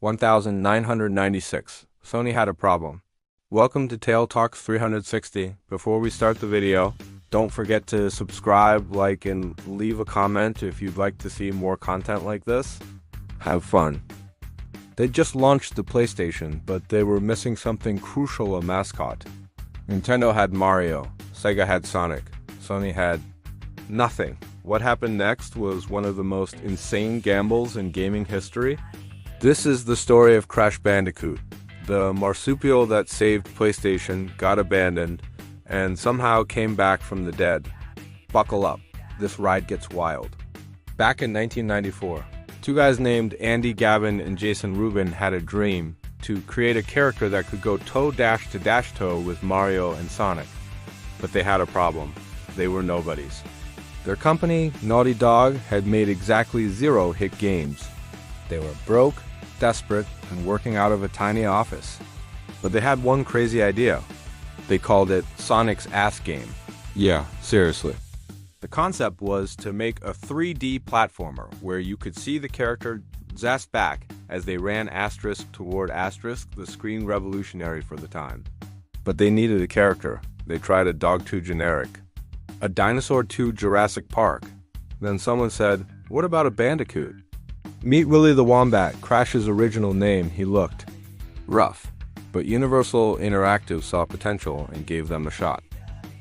1996. Sony had a problem. Welcome to Tale Talks 360. Before we start the video, don't forget to subscribe, like, and leave a comment if you'd like to see more content like this. Have fun. They just launched the PlayStation, but they were missing something crucial: a mascot. Nintendo had Mario, Sega had Sonic, Sony had nothing. What happened next was one of the most insane gambles in gaming history. This is the story of Crash Bandicoot. The marsupial that saved PlayStation got abandoned and somehow came back from the dead. Buckle up, this ride gets wild. Back in 1994, two guys named Andy Gavin and Jason Rubin had a dream to create a character that could go toe-dash to dash-toe with Mario and Sonic. But they had a problem. They were nobodies. Their company, Naughty Dog, had made exactly 0 hit games. They were broke, desperate, and working out of a tiny office. But they had one crazy idea. They called it Sonic's Ass Game. Yeah, seriously. The concept was to make a 3D platformer where you could see the character's ass back as they ran asterisk toward asterisk, the screen revolutionary for the time. But they needed a character. They tried a dog too generic. A dinosaur too Jurassic Park. Then someone said, what about a Bandicoot? Meet Willie the Wombat, Crash's original name. He looked rough, but Universal Interactive saw potential and gave them a shot.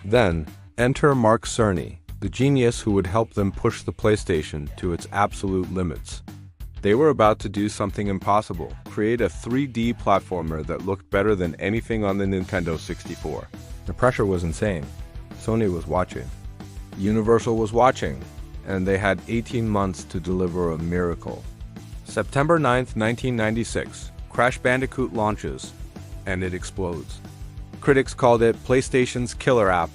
Then, enter Mark Cerny, the genius who would help them push the PlayStation to its absolute limits. They were about to do something impossible, create a 3D platformer that looked better than anything on the Nintendo 64. The pressure was insane. Sony was watching. Universal was watching, and they had 18 months to deliver a miracle. September 9th, 1996, Crash Bandicoot launches, and it explodes. Critics called it PlayStation's killer app.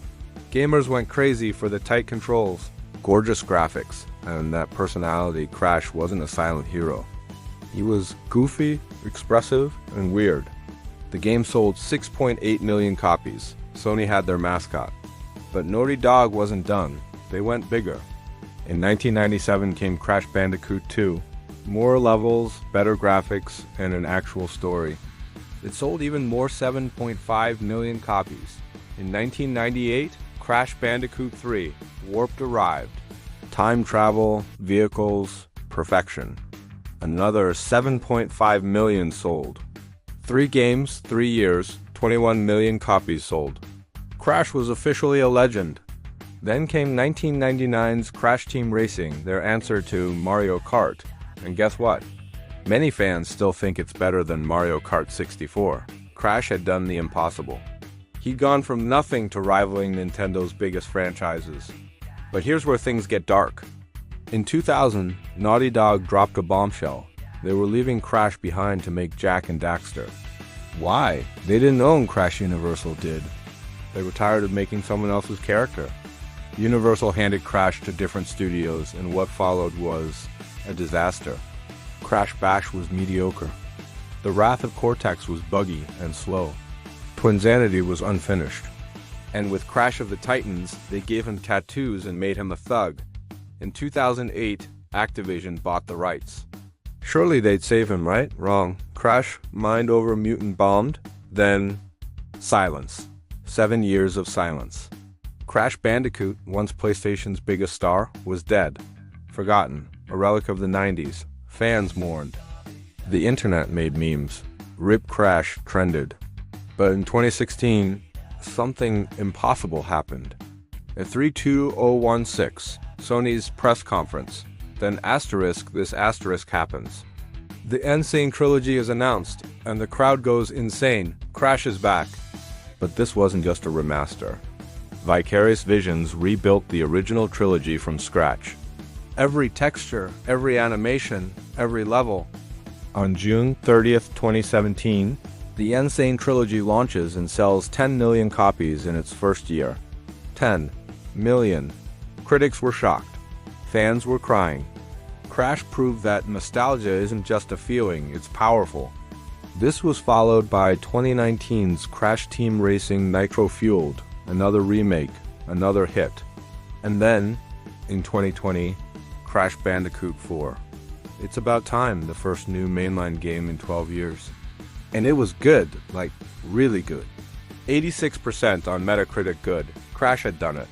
Gamers went crazy for the tight controls, gorgeous graphics, and that personality. Crash wasn't a silent hero. He was goofy, expressive, and weird. The game sold 6.8 million copies. Sony had their mascot. But Naughty Dog wasn't done. They went bigger. In 1997 came Crash Bandicoot 2. More levels, better graphics, and an actual story. It sold even more, 7.5 million copies. In 1998, Crash Bandicoot 3, Warped arrived. Time travel, vehicles, perfection. Another 7.5 million sold. 3 games, 3 years, 21 million copies sold. Crash was officially a legend. Then came 1999's Crash Team Racing, their answer to Mario Kart. And guess what? Many fans still think it's better than Mario Kart 64. Crash had done the impossible. He'd gone from nothing to rivaling Nintendo's biggest franchises. But here's where things get dark. In 2000, Naughty Dog dropped a bombshell. They were leaving Crash behind to make Jak and Daxter. Why? They didn't own Crash. Universal did. They were tired of making someone else's character. Universal handed Crash to different studios, and what followed was a disaster. Crash Bash was mediocre. The Wrath of Cortex was buggy and slow. Twinsanity was unfinished. And with Crash of the Titans, they gave him tattoos and made him a thug. In 2008, Activision bought the rights. Surely they'd save him, right? Wrong. Crash, mind over mutant bombed. Then, silence. 7 years of silence. Crash Bandicoot, once PlayStation's biggest star, was dead. Forgotten. A relic of the 90s. Fans mourned. The internet made memes. Rip Crash trended. But in 2016, something impossible happened. At 32016, Sony's press conference. Then this asterisk happens. The N.Sane Trilogy is announced, and the crowd goes insane. Crash is back. But this wasn't just a remaster. Vicarious Visions rebuilt the original trilogy from scratch. Every texture, every animation, every level. On June 30th, 2017, the N.Sane Trilogy launches and sells 10 million copies in its first year. 10 million. Critics were shocked. Fans were crying. Crash proved that nostalgia isn't just a feeling, it's powerful. This was followed by 2019's Crash Team Racing Nitro Fueled, another remake, another hit. And then, in 2020, Crash Bandicoot 4. it's about time, the first new mainline game in 12 years. And it was good, like really good. 86% on Metacritic good. Crash had done it.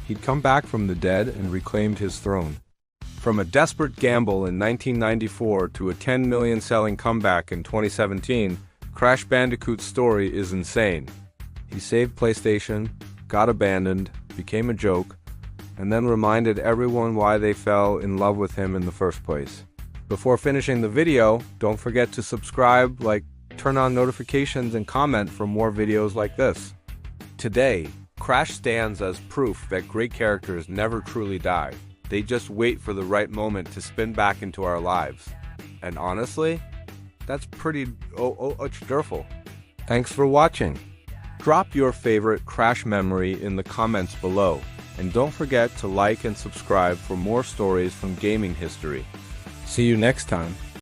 He'd come back from the dead and reclaimed his throne. From a desperate gamble in 1994 to a 10 million selling comeback in 2017, Crash Bandicoot's story is insane. He saved PlayStation, got abandoned, became a joke, and then reminded everyone why they fell in love with him in the first place. Before finishing the video, don't forget to subscribe, turn on notifications, and comment for more videos like this. Today, Crash stands as proof that great characters never truly die. They just wait for the right moment to spin back into our lives. And honestly, that's pretty wonderful. Thanks for watching. Drop your favorite Crash memory in the comments below. And don't forget to like and subscribe for more stories from gaming history. See you next time.